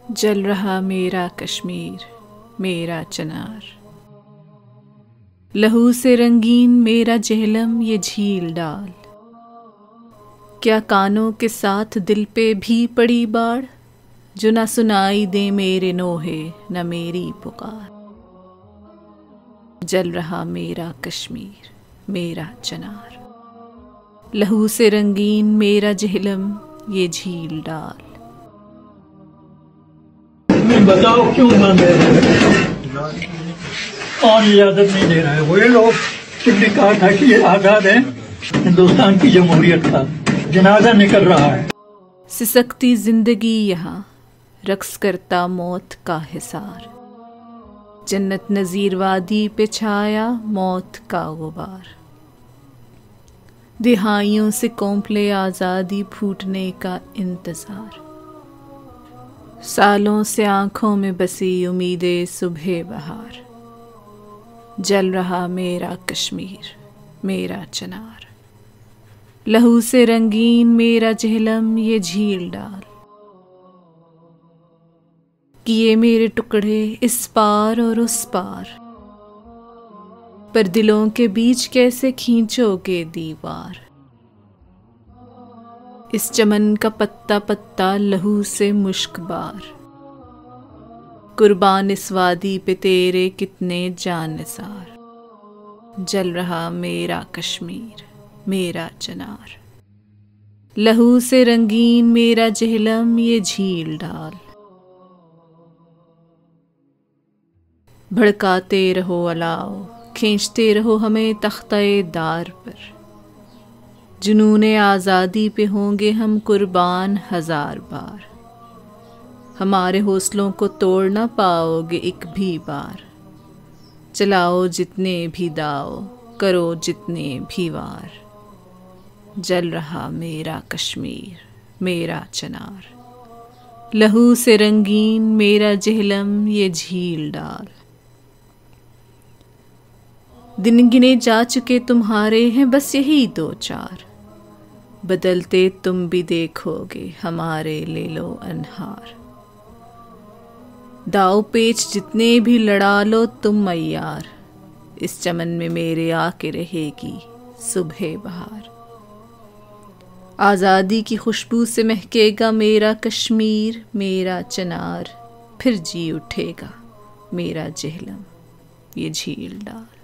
जल रहा मेरा कश्मीर, मेरा चनार, लहू से रंगीन मेरा जेहलम ये झील डाल। क्या कानों के साथ दिल पे भी पड़ी बाढ़, जो न सुनाई दे मेरे नोहे न मेरी पुकार। जल रहा मेरा कश्मीर, मेरा चनार, लहू से रंगीन मेरा जेहलम ये झील डाल। बताओ क्यों मान रहे हैं? कौन इजाजत नहीं दे रहा है? वही लोग जिनने कहा था कि ये आजाद है हिंदुस्तान की जमहूरियत का जनाजा निकल रहा है। सिसकती जिंदगी यहाँ, रक्स करता मौत का हिसार, जन्नत नजीर वादी पे छाया मौत का गुबार। दिहाइयों से कौंपले आज़ादी फूटने का इंतज़ार, सालों से आंखों में बसी उम्मीदें सुबह बहार। जल रहा मेरा कश्मीर, मेरा चनार, लहू से रंगीन मेरा जेहलम ये झील डाल। किए मेरे टुकड़े इस पार और उस पार, पर दिलों के बीच कैसे खींचोगे दीवार। इस चमन का पत्ता पत्ता लहू से मुश्कबार, कुर्बान इस वादी पे तेरे कितने जानिसार। जल रहा मेरा कश्मीर, मेरा चनार, लहू से रंगीन मेरा जेहलम ये झील डाल। भड़काते रहो अलाव, खींचते रहो हमें तख्ते दार पर, जुनूने आज़ादी पे होंगे हम कुर्बान हजार बार। हमारे हौसलों को तोड़ ना पाओगे एक भी बार, चलाओ जितने भी दाव, करो जितने भी वार। जल रहा मेरा कश्मीर, मेरा चनार, लहू से रंगीन मेरा जेहलम ये झील डाल। दिन गिने जा चुके तुम्हारे हैं बस यही दो चार, बदलते तुम भी देखोगे हमारे ले लो अनहार। दाव पेच जितने भी लड़ा लो तुम मैयार, इस चमन में मेरे आके रहेगी सुबह बहार। आज़ादी की खुशबू से महकेगा मेरा कश्मीर, मेरा चनार, फिर जी उठेगा मेरा जेहलम ये झील डाल।